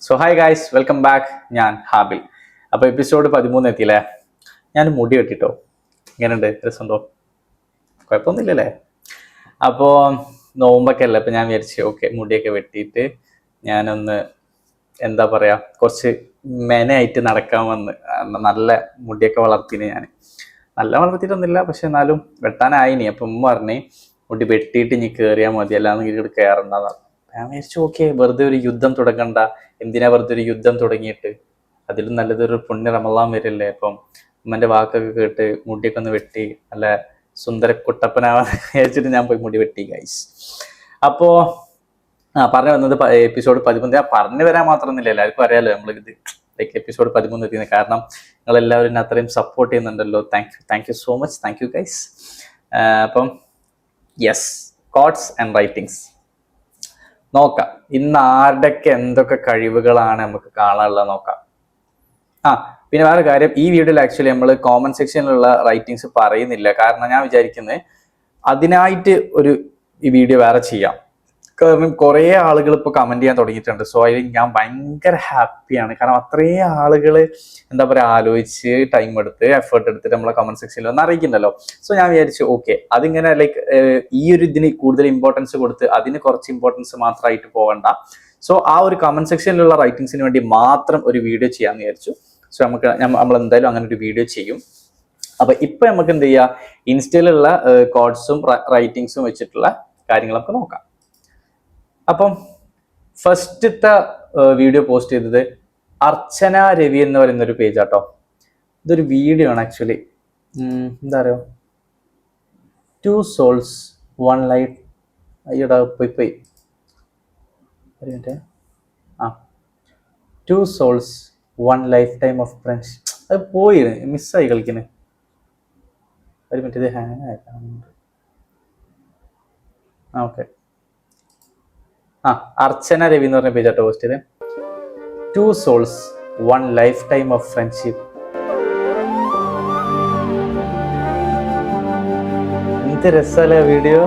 So hi guys, welcome back. ഞാൻ ഹാബിൽ. അപ്പോൾ episode 13 എത്തിയില്ലേ. ഞാൻ മുടി വെട്ടിട്ടോ. ഇങ്ങനെയുണ്ട്, രസമുണ്ടോ? കുഴപ്പമൊന്നുമില്ലല്ലേ? അപ്പോൾ നോമ്പൊക്കെ അല്ല, അപ്പോൾ ഞാൻ വിചാരിച്ചു ഓക്കെ മുടിയൊക്കെ വെട്ടിയിട്ട് ഞാനൊന്ന് എന്താ പറയുക കുറച്ച് മെനയായിട്ട് നടക്കാൻ വന്ന്. നല്ല മുടിയൊക്കെ വളർത്തിന് ഞാൻ. നല്ല വളർത്തിയിട്ടൊന്നുമില്ല, പക്ഷെ എന്നാലും വെട്ടാനായിനി. അപ്പം ഉമ്മ പറഞ്ഞ് മുടി വെട്ടിയിട്ട് ഇനി കയറിയാൽ മതി, അല്ലാന്ന് ഇങ്ങോട്ട് കയറണ്ടെന്ന്. ഞാൻ വിചാരിച്ചു ഓക്കെ, വെറുതെ ഒരു യുദ്ധം തുടങ്ങണ്ട, എന്തിനാ വെറുതെ ഒരു യുദ്ധം തുടങ്ങിയിട്ട്, അതിലും നല്ലതൊരു പുണ്യ റമളാൻ വരില്ലേ. അപ്പം ഉമ്മൻ്റെ വാക്കൊക്കെ കേട്ട് മുടിയൊക്കെ ഒന്ന് വെട്ടി നല്ല സുന്ദര കുട്ടപ്പനാവാൻ വിചാരിച്ചിട്ട് ഞാൻ പോയി മുടി വെട്ടി ഗൈസ്. അപ്പോൾ പറഞ്ഞു വന്നത് എപ്പിസോഡ് 13. ഞാൻ പറഞ്ഞു വരാൻ മാത്രമൊന്നുമില്ല, എല്ലാവർക്കും അറിയാലോ നമ്മളിത് ലൈക്ക് എപ്പിസോഡ് 13 എത്തിയത്. കാരണം നിങ്ങളെല്ലാവരും എന്നെ അത്രയും സപ്പോർട്ട് ചെയ്യുന്നുണ്ടല്ലോ. Thank you so much. Thank you guys. അപ്പം യെസ്, കോട്ട്സ് ആൻഡ് റൈറ്റിങ്സ് നോക്കാം. ഇന്ന് ആരുടെയൊക്കെ എന്തൊക്കെ കഴിവുകളാണ് നമുക്ക് കാണാനുള്ളത് നോക്കാം. പിന്നെ വേറെ കാര്യം, ഈ വീഡിയോയിൽ ആക്ച്വലി നമ്മൾ കോമന്റ് സെക്ഷനിലുള്ള റൈറ്റിങ്സ് പറയുന്നില്ല. കാരണം ഞാൻ വിചാരിക്കുന്നത് അതിനായിട്ട് ഒരു ഈ വീഡിയോ വേറെ ചെയ്യാം. കാരണം കുറേ ആളുകൾ ഇപ്പോൾ കമന്റ് ചെയ്യാൻ തുടങ്ങിയിട്ടുണ്ട്. സോ അതിൽ ഞാൻ ഭയങ്കര ഹാപ്പിയാണ്. കാരണം അത്രയും ആളുകൾ എന്താ പറയുക ആലോചിച്ച് ടൈം എടുത്ത് എഫേർട്ട് എടുത്തിട്ട് നമ്മളെ കമന്റ് സെക്ഷനിൽ ഒന്ന് അറിയിക്കുന്നുണ്ടല്ലോ. സോ ഞാൻ വിചാരിച്ചു ഓക്കെ അതിങ്ങനെ ലൈക്ക് ഈ ഒരു ഇതിന് കൂടുതൽ ഇമ്പോർട്ടൻസ് കൊടുത്ത് അതിന് കുറച്ച് ഇമ്പോർട്ടൻസ് മാത്രമായിട്ട് പോകണ്ട. സോ ആ ഒരു കമന്റ് സെക്ഷനിലുള്ള റൈറ്റിങ്സിന് വേണ്ടി മാത്രം ഒരു വീഡിയോ ചെയ്യാമെന്ന് വിചാരിച്ചു. സോ നമ്മൾ എന്തായാലും അങ്ങനെ ഒരു വീഡിയോ ചെയ്യും. അപ്പൊ ഇപ്പൊ നമുക്ക് എന്ത് ചെയ്യാം, ഇൻസ്റ്റയിലുള്ള കോഡ്സും റൈറ്റിങ്സും വെച്ചിട്ടുള്ള കാര്യങ്ങൾ നമുക്ക് നോക്കാം. അപ്പം ഫസ്റ്റത്തെ വീഡിയോ പോസ്റ്റ് ചെയ്തത് അർച്ചന രവി എന്ന് പറയുന്നൊരു പേജാട്ടോ. ഇതൊരു വീഡിയോ ആണ് ആക്ച്വലി. എന്താ പറയുക, 2 souls 1 life. അയ്യടാ പോയി ഒരു minute. 2 souls 1 lifetime of friends. അത് പോയി മിസ്സായി കളിക്കുന്നത്. ഒരു മിനിറ്റ്, ഇത് ഹാങ് ആയിട്ടാണ്. ഓക്കെ. അർച്ചന രവി എന്ന് പറഞ്ഞ പേജാട്ടോ പോസ്റ്റ് ചെയ്ത് 2 souls 1 lifetime of friendship. എന്ത് രസമല്ലേ വീഡിയോ.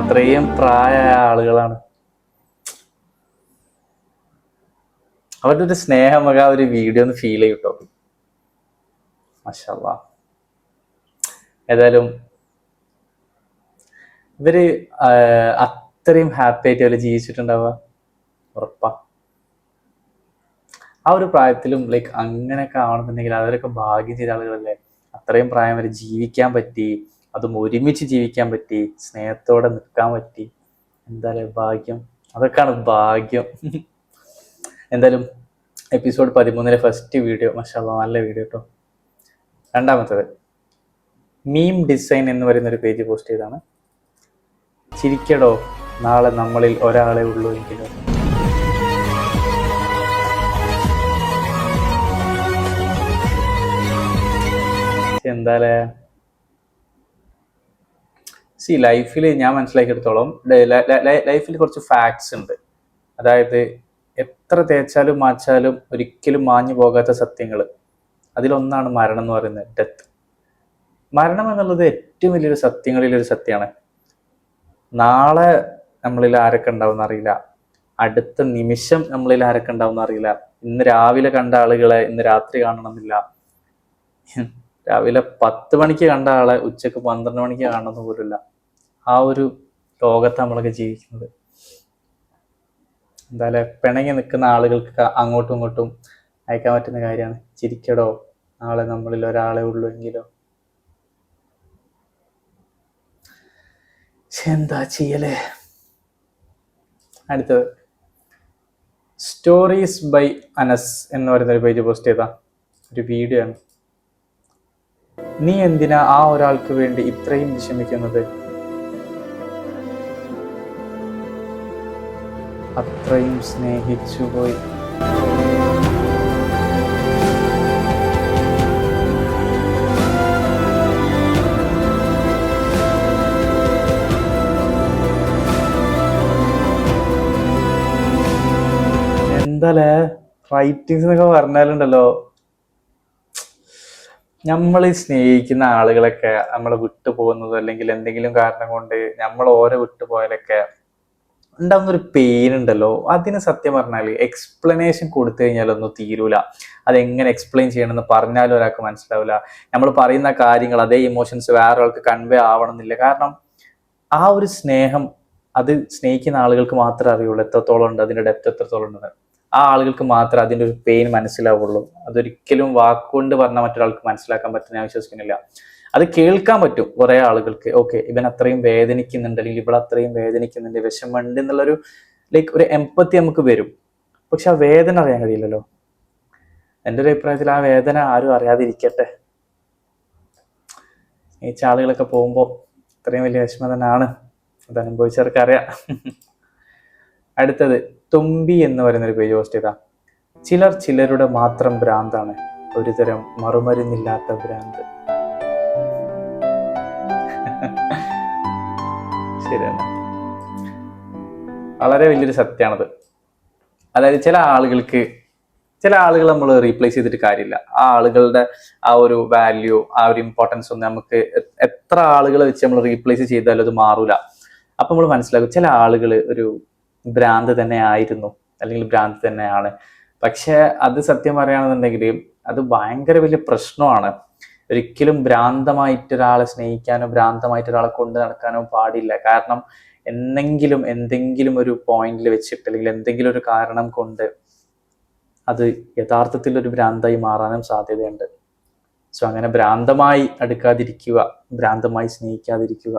അത്രയും പ്രായമായ ആളുകളാണ്. അവരുടെ ഒരു സ്നേഹം നമുക്ക് ആ ഒരു വീഡിയോ ഒന്ന് ഫീൽ ചെയ്യും കേട്ടോ. മാഷാഅല്ലാഹ്. ഏതായാലും ഇവര് അത്രയും ഹാപ്പി ആയിട്ട് അവര് ജീവിച്ചിട്ടുണ്ടാവുക ഉറപ്പാ. ആ ഒരു പ്രായത്തിലും ലൈക്ക് അങ്ങനെയൊക്കെ ആവണമെന്നുണ്ടെങ്കിൽ അവരൊക്കെ ഭാഗ്യം ചെയ്ത ആളുകളല്ലേ. അത്രയും പ്രായം വരെ ജീവിക്കാൻ പറ്റി, അതും ഒരുമിച്ച് ജീവിക്കാൻ പറ്റി, സ്നേഹത്തോടെ നിൽക്കാൻ പറ്റി. എന്തായാലും ഭാഗ്യം, അതൊക്കെയാണ് ഭാഗ്യം. എന്തായാലും എപ്പിസോഡ് 13 ഫസ്റ്റ് വീഡിയോ മാഷാഅല്ലാഹ് നല്ല വീഡിയോ കേട്ടോ. രണ്ടാമത്തത് മീം ഡിസൈൻ എന്ന് പറയുന്നൊരു പേജ് പോസ്റ്റ് ചെയ്താണ്. ചിരിക്കടോ, നാളെ നമ്മളിൽ ഒരാളെ ഉള്ളൂ എങ്കിലും. എന്തായാലേ ലൈഫിൽ ഞാൻ മനസ്സിലാക്കിയെടുത്തോളം ലൈഫിൽ കുറച്ച് ഫാക്ട്സ് ഉണ്ട്. അതായത് എത്ര തേച്ചാലും മാച്ചാലും ഒരിക്കലും മാഞ്ഞു പോകാത്ത സത്യങ്ങൾ. അതിലൊന്നാണ് മരണം എന്ന് പറയുന്നത്, ഡെത്ത്. മരണം എന്നുള്ളത് ഏറ്റവും വലിയൊരു സത്യങ്ങളിലൊരു സത്യമാണ്. നാളെ നമ്മളിൽ ആരൊക്കെ ഉണ്ടാവും അറിയില്ല, അടുത്ത നിമിഷം നമ്മളിൽ ആരൊക്കെ ഉണ്ടാവും അറിയില്ല. ഇന്ന് രാവിലെ കണ്ട ആളുകളെ ഇന്ന് രാത്രി കാണണമെന്നില്ല. രാവിലെ 10 മണിക്ക് കണ്ട ആളെ ഉച്ചക്ക് 12 മണിക്ക് കാണണമെന്ന് പോലില്ല. ആ ഒരു ലോകത്ത് നമ്മളൊക്കെ ജീവിക്കുന്നത്. എന്തായാലും പിണങ്ങി നിൽക്കുന്ന ആളുകൾക്ക് അങ്ങോട്ടും ഇങ്ങോട്ടും അയക്കാൻ പറ്റുന്ന കാര്യമാണ്. ചിരിക്കടോ, നാളെ നമ്മളിൽ ഒരാളെ ഉള്ളൂ എങ്കിലോ. എന്താ ചെയ്യലേ. അടുത്തത് സ്റ്റോറീസ് ബൈ അനസ് എന്ന് പറയുന്നൊരു പേജ് പോസ്റ്റ് ചെയ്ത ഒരു വീഡിയോ ആണ്. നീ എന്തിനാ ആ ഒരാൾക്ക് വേണ്ടി ഇത്രയും വിഷമിക്കുന്നത്? അത്രയും സ്നേഹിച്ചുപോയി. എന്താലേ റൈറ്റിങ്സ് എന്നൊക്കെ പറഞ്ഞാലുണ്ടല്ലോ, നമ്മൾ സ്നേഹിക്കുന്ന ആളുകളൊക്കെ നമ്മളെ വിട്ടു പോകുന്നത് അല്ലെങ്കിൽ എന്തെങ്കിലും കാരണം കൊണ്ട് നമ്മൾ ഓരോ വിട്ടുപോയാലൊക്കെ ഉണ്ടാവുന്ന ഒരു പെയിൻ ഉണ്ടല്ലോ, അതിന് സത്യം പറഞ്ഞാൽ എക്സ്പ്ലനേഷൻ കൊടുത്തു കഴിഞ്ഞാലൊന്നും തീരൂല. അതെങ്ങനെ എക്സ്പ്ലെയിൻ ചെയ്യണമെന്ന് പറഞ്ഞാലും ഒരാൾക്ക് മനസ്സിലാവില്ല. നമ്മൾ പറയുന്ന കാര്യങ്ങൾ അതേ ഇമോഷൻസ് വേറെ ആൾക്ക് കൺവേ ആവണമെന്നില്ല. കാരണം ആ ഒരു സ്നേഹം അത് സ്നേഹിക്കുന്ന ആളുകൾക്ക് മാത്രമേ അറിയുള്ളൂ എത്രത്തോളം ഉണ്ട്, അതിന്റെ ഡെപ്ത് എത്രത്തോളം ഉണ്ടെന്ന്. ആ ആളുകൾക്ക് മാത്രമേ അതിന്റെ ഒരു പെയിൻ മനസ്സിലാവുള്ളൂ. അതൊരിക്കലും വാക്കുകൊണ്ട് പറഞ്ഞാൽ മറ്റൊരാൾക്ക് മനസ്സിലാക്കാൻ പറ്റുന്ന ഞാൻ വിശ്വസിക്കുന്നില്ല. അത് കേൾക്കാൻ പറ്റും കുറെ ആളുകൾക്ക്, ഓക്കെ ഇവൻ അത്രയും വേദനിക്കുന്നുണ്ട് അല്ലെങ്കിൽ ഇവിടെ അത്രയും വേദനിക്കുന്നുണ്ട്, വിഷമമുണ്ട് എന്നുള്ളൊരു ഒരു എമ്പത്തി നമുക്ക് വരും. പക്ഷെ ആ വേദന അറിയാൻ കഴിയില്ലല്ലോ. എൻ്റെ ഒരു അഭിപ്രായത്തിൽ ആ വേദന ആരും അറിയാതിരിക്കട്ടെ. സ്നേഹിച്ച ആളുകളൊക്കെ പോകുമ്പോൾ അത്രയും വലിയ വിഷമം തന്നെയാണ്. അത് അനുഭവിച്ചവർക്ക് അറിയാം. അടുത്തത് തുമ്പി എന്ന് പറയുന്നൊരു പേജ് പോസ്റ്റ് ചെയ്താ. ചിലർ ചിലരുടെ മാത്രം ഭ്രാന്താണ്, ഒരുതരം മറുമരുന്നില്ലാത്ത ഭ്രാന്ത്. ശരിയാണ്, വളരെ വലിയൊരു സത്യമാണത്. അതായത് ചില ആളുകൾ നമ്മൾ റീപ്ലേസ് ചെയ്തിട്ട് കാര്യമില്ല. ആ ആളുകളുടെ ആ ഒരു വാല്യൂ, ആ ഒരു ഇമ്പോർട്ടൻസ് ഒന്നും നമുക്ക് എത്ര ആളുകളെ വെച്ച് നമ്മൾ റീപ്ലേസ് ചെയ്താലും അത് മാറൂല. അപ്പൊ നമ്മൾ മനസ്സിലാക്കും ചില ആളുകൾ ഒരു ഭ്രാന്ത് തന്നെ ആയിരുന്നു അല്ലെങ്കിൽ ഭ്രാന്ത് തന്നെയാണ്. പക്ഷെ അത് സത്യം പറയുകയാണെന്നുണ്ടെങ്കിൽ അത് ഭയങ്കര വലിയ പ്രശ്നമാണ്. ഒരിക്കലും ഭ്രാന്തമായിട്ട് ഒരാളെ സ്നേഹിക്കാനോ ഭ്രാന്തമായിട്ട് ഒരാളെ കൊണ്ട് നടക്കാനോ പാടില്ല. കാരണം എന്തെങ്കിലും ഒരു പോയിന്റിൽ വെച്ചിട്ട് അല്ലെങ്കിൽ എന്തെങ്കിലും ഒരു കാരണം കൊണ്ട് അത് യഥാർത്ഥത്തിൽ ഒരു ഭ്രാന്തായി മാറാനും സാധ്യതയുണ്ട്. സോ അങ്ങനെ ഭ്രാന്തമായി അടുക്കാതിരിക്കുക, ഭ്രാന്തമായി സ്നേഹിക്കാതിരിക്കുക.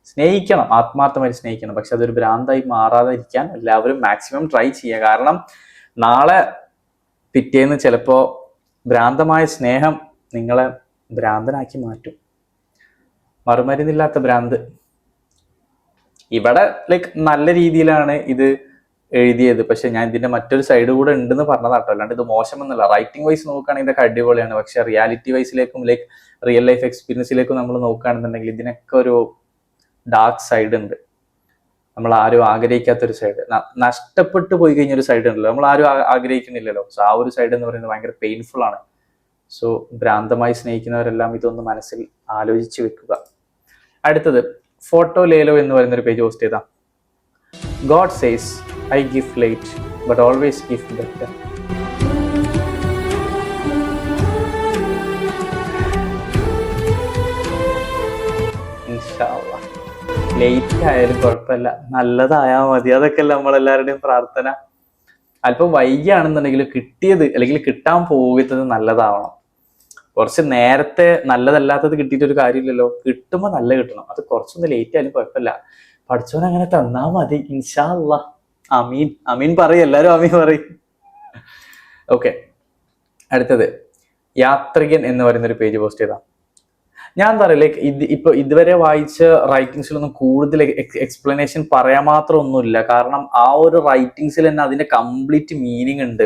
സ്നേഹിക്കണം, ആത്മാർത്ഥമായി സ്നേഹിക്കണം, പക്ഷെ അതൊരു ഭ്രാന്തായി മാറാതിരിക്കാൻ എല്ലാവരും മാക്സിമം ട്രൈ ചെയ്യുക. കാരണം നാളെ പിറ്റേന്ന് ചിലപ്പോ ഭ്രാന്തമായ സ്നേഹം നിങ്ങളെ ഭ്രാന്തനാക്കി മാറ്റും. മറുമരുന്നില്ലാത്ത ഭ്രാന്ത്. ഇവിടെ നല്ല രീതിയിലാണ് ഇത് എഴുതിയത്, പക്ഷെ ഞാൻ ഇതിന്റെ മറ്റൊരു സൈഡ് കൂടെ ഉണ്ടെന്ന് പറഞ്ഞതാട്ടോ. അല്ലാണ്ട് ഇത് മോശമെന്നല്ല. റൈറ്റിംഗ് വൈസ് നോക്കുകയാണെങ്കിൽ ഇതൊക്കെ അടിപൊളിയാണ്. പക്ഷെ റിയാലിറ്റി വൈസിലേക്കും റിയൽ ലൈഫ് എക്സ്പീരിയൻസിലേക്കും നമ്മൾ നോക്കുകയാണെന്നുണ്ടെങ്കിൽ ഇതിനൊക്കെ ഒരു ഡാർക്ക് സൈഡ് ഉണ്ട്. നമ്മൾ ആരും ആഗ്രഹിക്കാത്തൊരു സൈഡ്, നഷ്ടപ്പെട്ടു പോയി കഴിഞ്ഞ ഒരു സൈഡ് ഉണ്ടല്ലോ, നമ്മൾ ആരും ആഗ്രഹിക്കുന്നില്ലല്ലോ. സോ ആ ഒരു സൈഡ് എന്ന് പറയുന്നത് ഭയങ്കര പെയിൻഫുൾ ആണ്. സോ ഭ്രാന്തമായി സ്നേഹിക്കുന്നവരെല്ലാം ഇതൊന്ന് മനസ്സിൽ ആലോചിച്ച് വെക്കുക. അടുത്തത് ഫോട്ടോ ലേലോ എന്ന് പറയുന്ന ഒരു പേജ് പോസ്റ്റ് ചെയ്താ. God says, I give late, but always give better. ഇൻഷാല്ലാഹ് ലേറ്റ് ആയാലും കുഴപ്പമില്ല, നല്ലതായാൽ മതി. അതൊക്കെയല്ല നമ്മളെല്ലാവരുടെയും പ്രാർത്ഥന. അല്പം വൈകിയാണെന്നുണ്ടെങ്കിൽ കിട്ടിയത് അല്ലെങ്കിൽ കിട്ടാൻ പോകുന്നത് നല്ലതാവണം. കുറച്ച് നേരത്തെ നല്ലതല്ലാത്തത് കിട്ടിയിട്ടൊരു കാര്യമില്ലല്ലോ. കിട്ടുമ്പോൾ നല്ല കിട്ടണം. അത് കുറച്ചൊന്ന് ലേറ്റ് ആയാലും കുഴപ്പമില്ല, പഠിച്ചോൻ അങ്ങനെ തന്നാ മതി. ഇൻഷാ അല്ലാഹ്. അമീൻ അമീൻ പറയും, എല്ലാരും അമീൻ പറയും. ഓക്കെ, അടുത്തത് യാത്രികൻ എന്ന് പറയുന്ന ഒരു പേജ് പോസ്റ്റ് ചെയ്താ. ഞാൻ എന്താ പറയുക, ഇപ്പൊ ഇതുവരെ വായിച്ച റൈറ്റിങ്സിലൊന്നും കൂടുതൽ എക്സ്പ്ലനേഷൻ പറയാൻ മാത്രം ഒന്നുമില്ല. കാരണം ആ ഒരു റൈറ്റിങ്സിൽ തന്നെ അതിന്റെ കംപ്ലീറ്റ് മീനിങ് ഉണ്ട്.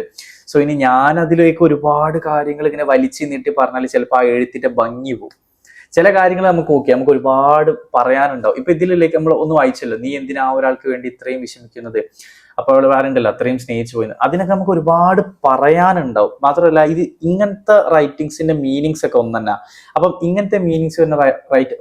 സോ ഇനി ഞാൻ അതിലേക്ക് ഒരുപാട് കാര്യങ്ങൾ ഇങ്ങനെ വലിച്ചു നീട്ടി പറഞ്ഞാൽ ചിലപ്പോൾ ആ എഴുത്തിന്റെ ഭംഗി പോകും. ചില കാര്യങ്ങൾ നമുക്ക് ഒരുപാട് പറയാനുണ്ടാവും. ഇപ്പൊ ഇതിലേക്ക് നമ്മൾ ഒന്ന് വായിച്ചല്ലോ, നീ എന്തിനാ ഒരാൾക്ക് വേണ്ടി ഇത്രയും വിഷമിക്കുന്നത്, അപ്പൊ അവൾ വേറെണ്ടല്ലോ അത്രയും സ്നേഹിച്ചു പോയി. അതിനൊക്കെ നമുക്ക് ഒരുപാട് പറയാനുണ്ടാവും. മാത്രമല്ല ഇത് ഇങ്ങനത്തെ റൈറ്റിങ്സിന്റെ മീനിങ്സ് ഒക്കെ ഒന്ന് തന്നെ. അപ്പം ഇങ്ങനത്തെ മീനിങ്സ് വരുന്ന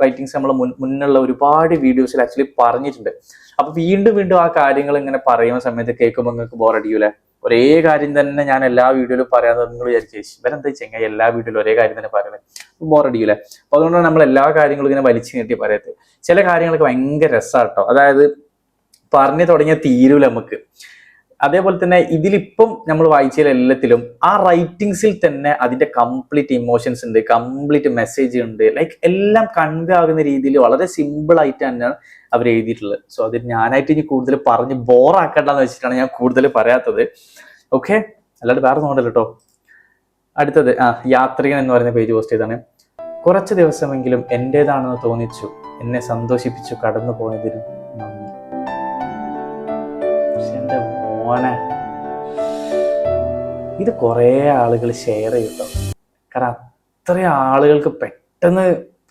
റൈറ്റിങ്സ് നമ്മൾ മുന്നുള്ള ഒരുപാട് വീഡിയോസിൽ ആക്ച്വലി പറഞ്ഞിട്ടുണ്ട്. അപ്പൊ വീണ്ടും ആ കാര്യങ്ങൾ ഇങ്ങനെ പറയുന്ന സമയത്ത് കേൾക്കുമ്പോൾ നിങ്ങൾക്ക് ബോറടിയൂലേ? ഒരേ കാര്യം തന്നെ ഞാൻ എല്ലാ വീഡിയോയിലും പറയാതെ നിങ്ങൾ വിചാരിച്ചു ഇവരെന്താ ചെങ്ങായി എല്ലാ വീഡിയോയിലും ഒരേ കാര്യം തന്നെ പറയുന്നത്, ബോറടിയൂലേ? അപ്പൊ അതുകൊണ്ടാണ് നമ്മൾ എല്ലാ കാര്യങ്ങളും ഇങ്ങനെ വലിച്ചു നീട്ടി പറയരുത്. ചില കാര്യങ്ങളൊക്കെ ഭയങ്കര രസമാട്ടോ. അതായത് പറഞ്ഞു തുടങ്ങിയ തീരൂല നമുക്ക്. അതേപോലെ തന്നെ ഇതിലിപ്പം നമ്മൾ വായിച്ചതിൽ എല്ലാത്തിലും ആ റൈറ്റിങ്സിൽ തന്നെ അതിന്റെ കംപ്ലീറ്റ് ഇമോഷൻസ് ഉണ്ട്, കംപ്ലീറ്റ് മെസ്സേജ് ഉണ്ട്. എല്ലാം കൺവേ ആകുന്ന രീതിയിൽ വളരെ സിമ്പിൾ ആയിട്ട് തന്നെയാണ് അവർ എഴുതിയിട്ടുള്ളത്. സോ അത് ഞാനായിട്ട് ഇനി കൂടുതൽ പറഞ്ഞ് ബോറാക്കണ്ടെന്ന് വെച്ചിട്ടാണ് ഞാൻ കൂടുതൽ പറയാത്തത്. ഓക്കെ, അല്ലാണ്ട് വേറെ നോണ്ടല്ലോ കേട്ടോ. അടുത്തത് യാത്രികൻ എന്ന് പറയുന്ന പേജ് പോസ്റ്റ് ചെയ്താണ്. കുറച്ച് ദിവസമെങ്കിലും എന്റേതാണെന്ന് തോന്നിച്ചു, എന്നെ സന്തോഷിപ്പിച്ചു കടന്നു പോയതിന് നന്ദി. എന്റെ മോനെ, ഇത് കുറെ ആളുകൾ ഷെയർ ചെയ്യട്ടോ. കാരണം അത്രയും ആളുകൾക്ക് പെട്ടെന്ന്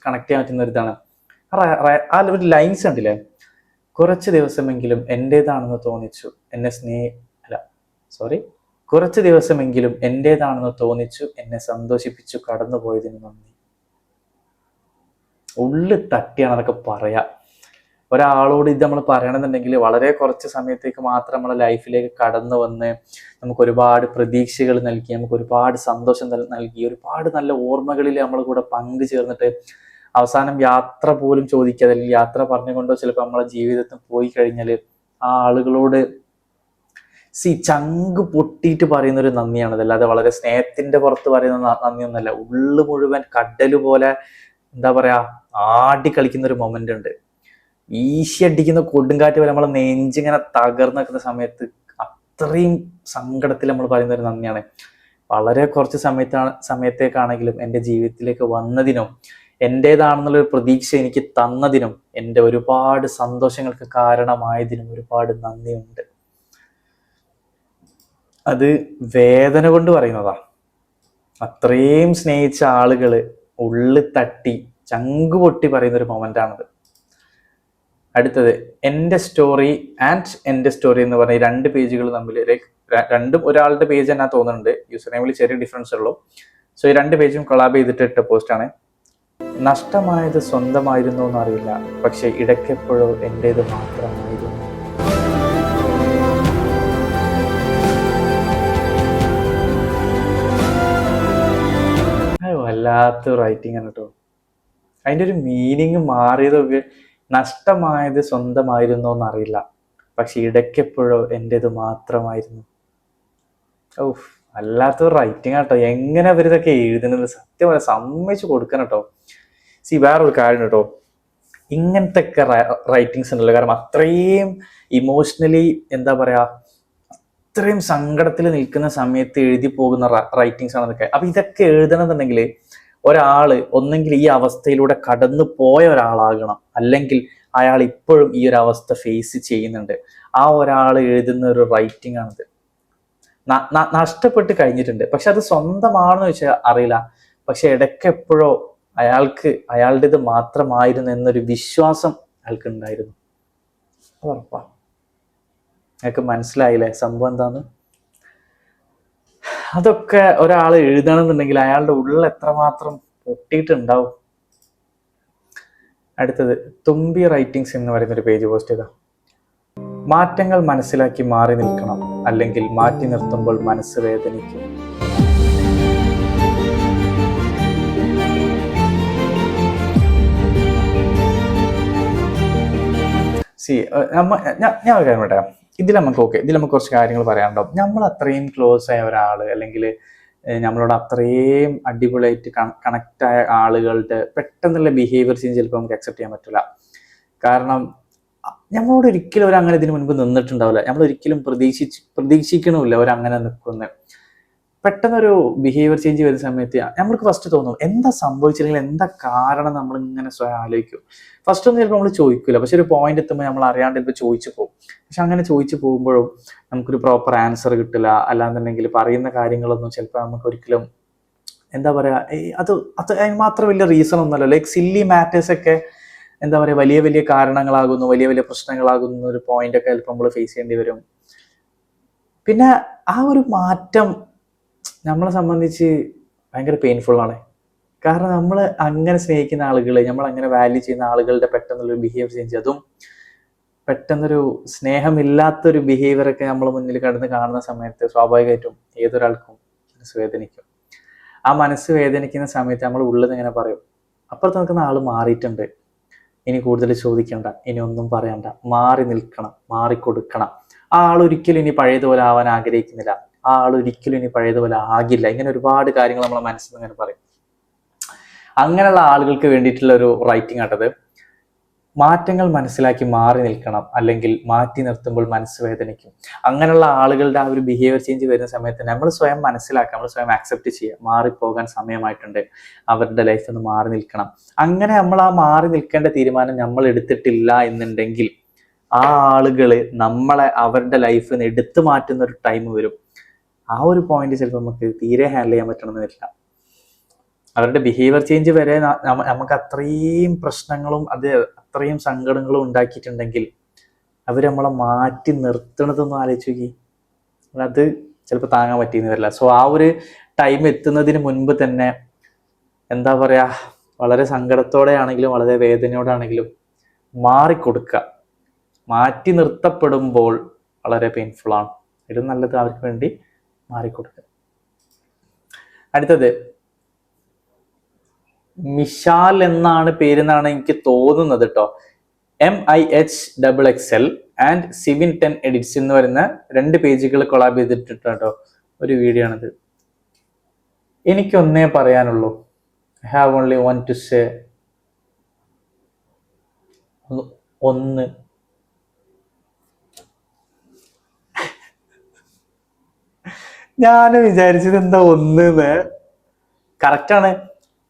കണക്ട് ചെയ്യാൻ പറ്റുന്ന ഒരു ഇതാണ്. ആ ഒരു ലൈൻസ് ഉണ്ടല്ലേ, കുറച്ച് ദിവസമെങ്കിലും എന്റേതാണെന്ന് തോന്നിച്ചു കുറച്ച് ദിവസമെങ്കിലും എന്റേതാണെന്ന് തോന്നിച്ചു, എന്നെ സന്തോഷിപ്പിച്ചു കടന്നുപോയതിന് നന്ദി. ഉള്ളിൽ തട്ടിയാണ് അതൊക്കെ പറയാ. ഒരാളോട് ഇത് നമ്മൾ പറയണമെന്നുണ്ടെങ്കിൽ വളരെ കുറച്ച് സമയത്തേക്ക് മാത്രം നമ്മളെ ലൈഫിലേക്ക് കടന്നു വന്ന് നമുക്ക് ഒരുപാട് പ്രതീക്ഷകൾ നൽകി, നമുക്ക് ഒരുപാട് സന്തോഷം നൽകി, ഒരുപാട് നല്ല ഓർമ്മകളിൽ നമ്മൾ കൂടെ പങ്കു ചേർന്നിട്ട് അവസാനം യാത്ര പോലും ചോദിക്കാതെ, അല്ലെങ്കിൽ യാത്ര പറഞ്ഞുകൊണ്ടോ ചിലപ്പോൾ നമ്മളെ ജീവിതത്തിൽ പോയി കഴിഞ്ഞാൽ ആ ആളുകളോട് ചങ്ക് പൊട്ടിയിട്ട് പറയുന്ന ഒരു നന്ദിയാണത്. അല്ലാതെ വളരെ സ്നേഹത്തിന്റെ പുറത്ത് പറയുന്ന നന്ദിയൊന്നല്ല. ഉള്ളു മുഴുവൻ കടല് പോലെ എന്താ പറയാ ആടി കളിക്കുന്ന ഒരു മൊമെന്റ് ഉണ്ട്. വീശി അടിക്കുന്ന കൊടുങ്കാറ്റ് വരെ നമ്മളെ നെഞ്ചിങ്ങനെ തകർന്നു നിൽക്കുന്ന സമയത്ത് അത്രയും സങ്കടത്തിൽ നമ്മൾ പറയുന്ന ഒരു നന്ദിയാണ്. വളരെ കുറച്ച് സമയത്തേക്കാണെങ്കിലും എൻ്റെ ജീവിതത്തിലേക്ക് വന്നതിനും എൻ്റേതാണെന്നുള്ളൊരു പ്രതീക്ഷ എനിക്ക് തന്നതിനും എൻ്റെ ഒരുപാട് സന്തോഷങ്ങൾക്ക് കാരണമായതിനും ഒരുപാട് നന്ദിയുണ്ട്. അത് വേദന കൊണ്ട് പറയുന്നതാ. അത്രയും സ്നേഹിച്ച ആളുകള് ഉള്ളിൽ തട്ടി ചങ്ക് പൊട്ടി പറയുന്ന ഒരു മൊമെന്റാണത്. അടുത്തത് എൻ്റെ സ്റ്റോറി ആൻഡ് എൻ്റെ സ്റ്റോറി എന്ന് പറഞ്ഞ 2 പേജുകൾ തമ്മിൽ, രണ്ടും ഒരാളുടെ പേജ് തന്നെ തോന്നുന്നുണ്ട്, യൂസർ നെയിമിൽ ചെറിയ ഡിഫറൻസ് ഉള്ളൂ. സോ ഈ 2 പേജും കൊളാബ് ചെയ്തിട്ട് ഇട്ട പോസ്റ്റാണ്. നഷ്ടമായത് സ്വന്തമായിരുന്നു എന്നറിയില്ല, പക്ഷെ ഇടയ്ക്കെപ്പോഴോ എൻ്റേത് മാത്രമായിരുന്നു. വല്ലാത്ത റൈറ്റിംഗ് ആണ് കേട്ടോ. അതിൻ്റെ ഒരു മീനിങ് മാറിയതൊക്കെ, നഷ്ടമായത് സ്വന്തമായിരുന്നോ എന്നറിയില്ല, പക്ഷെ ഇടയ്ക്കെപ്പോഴോ എൻ്റേത് മാത്രമായിരുന്നു. ഓഹ്, വല്ലാത്ത റൈറ്റിംഗ് ആട്ടോ. എങ്ങനെ അവരിതൊക്കെ എഴുതുന്നത് സത്യം പറയാം, സമ്മതിച്ചു കൊടുക്കണം കേട്ടോ. വേറൊരു കാര്യം കേട്ടോ, ഇങ്ങനത്തെ ഒക്കെ റൈറ്റിങ്സ് ഉണ്ടല്ലോ, കാരണം അത്രയും ഇമോഷണലി എന്താ പറയാ, അത്രയും സങ്കടത്തിൽ നിൽക്കുന്ന സമയത്ത് എഴുതി പോകുന്ന റൈറ്റിങ്സ് ആണ് അതൊക്കെ. അപ്പൊ ഇതൊക്കെ എഴുതണമെന്നുണ്ടെങ്കിൽ ഒരാള് ഒന്നെങ്കിൽ ഈ അവസ്ഥയിലൂടെ കടന്നു പോയ ഒരാളാകണം, അല്ലെങ്കിൽ അയാൾ ഇപ്പോഴും ഈ ഒരു അവസ്ഥ ഫേസ് ചെയ്യുന്നുണ്ട്. ആ ഒരാൾ എഴുതുന്ന ഒരു റൈറ്റിംഗ് ആണിത്. നഷ്ടപ്പെട്ട് കഴിഞ്ഞിട്ടുണ്ട്, പക്ഷെ അത് സ്വന്തമാണെന്ന് വെച്ചാൽ അറിയില്ല, പക്ഷെ ഇടയ്ക്ക് എപ്പോഴോ അയാളുടേത് മാത്രമായിരുന്നു എന്നൊരു വിശ്വാസം അയാൾക്ക് ഉണ്ടായിരുന്നു. ഉറപ്പാ. അയാൾക്ക് മനസ്സിലായില്ലേ സംഭവം എന്താന്ന്? അതൊക്കെ ഒരാൾ എഴുതണമെന്നുണ്ടെങ്കിൽ അയാളുടെ ഉള്ളിൽ എത്രമാത്രം പൊട്ടിയിട്ടുണ്ടാവും. അടുത്തത് തുമ്പി റൈറ്റിങ്സ് എന്ന് പറയുന്ന ഒരു പേജ് പോസ്റ്റ് ചെയ്താ. മാറ്റങ്ങൾ മനസ്സിലാക്കി മാറി നിൽക്കണം, അല്ലെങ്കിൽ മാറ്റി നിർത്തുമ്പോൾ മനസ്സ് വേദനിക്കും. ഞാൻ ഒരു കാര്യം പറയാം. ഇതിൽ നമുക്ക് കുറച്ച് കാര്യങ്ങൾ പറയാനുണ്ടാവും. നമ്മൾ അത്രയും ക്ലോസ് ആയ ഒരാള്, അല്ലെങ്കിൽ നമ്മളോട് അത്രയും അടിപൊളിയായിട്ട് കണക്ട് ആയ ആളുകളുടെ പെട്ടെന്നുള്ള ബിഹേവിയർ ചേഞ്ച് ചിലപ്പോൾ നമുക്ക് അക്സെപ്റ്റ് ചെയ്യാൻ പറ്റില്ല. കാരണം നമ്മളോട് ഒരിക്കലും അവർ അങ്ങനെ ഇതിനു മുൻപ് നിന്നിട്ടുണ്ടാവില്ല. നമ്മൾ ഒരിക്കലും പ്രതീക്ഷിക്കണമില്ല അവരങ്ങനെ നിൽക്കുന്നത്. പെട്ടെന്നൊരു ബിഹേവിയർ ചേഞ്ച് വരുന്ന സമയത്ത് നമ്മൾക്ക് ഫസ്റ്റ് തോന്നും എന്താ സംഭവിച്ചില്ലെങ്കിൽ എന്താ കാരണം, നമ്മൾ ഇങ്ങനെ സ്വയം ആലോചിക്കും. ഫസ്റ്റ് ഒന്നും ചിലപ്പോൾ നമ്മൾ ചോദിക്കില്ല, പക്ഷെ ഒരു പോയിന്റ് എത്തുമ്പോൾ നമ്മൾ അറിയാണ്ട് ചിലപ്പോൾ ചോദിച്ചു പോകും. പക്ഷെ അങ്ങനെ ചോദിച്ചു പോകുമ്പോഴും നമുക്കൊരു പ്രോപ്പർ ആൻസർ കിട്ടില്ല. അല്ലാന്നുണ്ടെങ്കിൽ പറയുന്ന കാര്യങ്ങളൊന്നും ചിലപ്പോൾ നമുക്ക് ഒരിക്കലും എന്താ പറയാ, അത് അതിന് മാത്രം വലിയ റീസൺ ഒന്നുമല്ല. ലൈക്ക് സില്ലി മാറ്റേഴ്സ് ഒക്കെ എന്താ പറയാ വലിയ വലിയ കാരണങ്ങളാകുന്നു, വലിയ വലിയ പ്രശ്നങ്ങളാകുന്ന ഒരു പോയിന്റ് ഒക്കെ ചിലപ്പോൾ നമ്മൾ ഫേസ് ചെയ്യേണ്ടി വരും. പിന്നെ ആ ഒരു മാറ്റം നമ്മളെ സംബന്ധിച്ച് ഭയങ്കര പെയിൻഫുൾ ആണ്. കാരണം നമ്മൾ അങ്ങനെ സ്നേഹിക്കുന്ന ആളുകൾ, നമ്മൾ അങ്ങനെ വാല്യൂ ചെയ്യുന്ന ആളുകളുടെ പെട്ടെന്നുള്ളൊരു ബിഹേവിയർ ചേഞ്ച്, അതും പെട്ടെന്നൊരു സ്നേഹമില്ലാത്തൊരു ബിഹേവിയറൊക്കെ നമ്മൾ മുന്നിൽ കടന്ന് കാണുന്ന സമയത്ത് സ്വാഭാവികമായിട്ടും ഏതൊരാൾക്കും മനസ്സ് വേദനിക്കും. ആ മനസ്സ് വേദനിക്കുന്ന സമയത്ത് നമ്മൾ ഉള്ളിൽ നിന്ന് ഇങ്ങനെ പറയും, അപ്പുറത്ത് നിൽക്കുന്ന ആൾ മാറിയിട്ടുണ്ട്, ഇനി കൂടുതൽ ചോദിക്കണ്ട, ഇനി ഒന്നും പറയണ്ട, മാറി നിൽക്കണം, മാറിക്കൊടുക്കണം. ആ ആൾ ഒരിക്കലും ഇനി പഴയതുപോലെ ആവാൻ ആഗ്രഹിക്കുന്നില്ല, ആ ആൾ ഒരിക്കലും ഇനി പഴയതുപോലെ ആകില്ല. ഇങ്ങനെ ഒരുപാട് കാര്യങ്ങൾ നമ്മളെ മനസ്സിൽ ഇങ്ങനെ പറയും. അങ്ങനെയുള്ള ആളുകൾക്ക് വേണ്ടിയിട്ടുള്ള ഒരു റൈറ്റിംഗ് ആട്ടത്. മാറ്റങ്ങൾ മനസ്സിലാക്കി മാറി നിൽക്കണം, അല്ലെങ്കിൽ മാറ്റി നിർത്തുമ്പോൾ മനസ്സ് വേദനിക്കും. അങ്ങനെയുള്ള ആളുകളുടെ ആ ഒരു ബിഹേവിയർ ചേഞ്ച് വരുന്ന സമയത്ത് നമ്മൾ സ്വയം മനസ്സിലാക്കുക, നമ്മൾ സ്വയം ആക്സെപ്റ്റ് ചെയ്യുക, മാറിപ്പോകാൻ സമയമായിട്ടുണ്ട്, അവരുടെ ലൈഫിൽ നിന്ന് മാറി നിൽക്കണം. അങ്ങനെ നമ്മൾ ആ മാറി നിൽക്കേണ്ട തീരുമാനം നമ്മൾ എടുത്തിട്ടില്ല എന്നുണ്ടെങ്കിൽ ആ ആളുകൾ നമ്മളെ അവരുടെ ലൈഫിൽ നിന്ന് എടുത്തു മാറ്റുന്ന ഒരു ടൈം വരും. ആ ഒരു പോയിന്റ് ചിലപ്പോൾ നമുക്ക് തീരെ ഹാൻഡിൽ ചെയ്യാൻ പറ്റണമെന്ന് വരില്ല. അവരുടെ ബിഹേവിയർ ചേഞ്ച് വരെ നമുക്ക് അത്രയും പ്രശ്നങ്ങളും അത്രയും സങ്കടങ്ങളും ഉണ്ടാക്കിയിട്ടുണ്ടെങ്കിൽ അവർ നമ്മളെ മാറ്റി നിർത്തണതൊന്നും ആലോചിച്ച് നോക്കി, അത് ചിലപ്പോൾ താങ്ങാൻ പറ്റിയെന്ന് വരില്ല. സോ ആ ഒരു ടൈം എത്തുന്നതിന് മുൻപ് തന്നെ എന്താ പറയാ, വളരെ സങ്കടത്തോടെ ആണെങ്കിലും വളരെ വേദനയോടാണെങ്കിലും മാറിക്കൊടുക്കുക. മാറ്റി നിർത്തപ്പെടുമ്പോൾ വളരെ പെയിൻഫുൾ ആണ്. ഇത് നല്ലത് അവർക്ക് വേണ്ടി മാറിക്കൊടുക്കുക. അടുത്തത് മിഷാൽ എന്നാണ് പേരെന്നാണ് എനിക്ക് തോന്നുന്നത് കേട്ടോ. MIHXXL ആൻഡ് സിവിൻ 10 എഡിറ്റ്സ് എന്ന് പറയുന്ന 2 പേജുകൾ കൊളാബ് ചെയ്തിട്ടോ ഒരു വീഡിയോ ആണിത്. എനിക്കൊന്നേ പറയാനുള്ളൂ. I have only one to say. ഒന്ന്. ഞാൻ വിചാരിച്ചത് എന്താ ഒന്ന്. കറക്റ്റാണ്.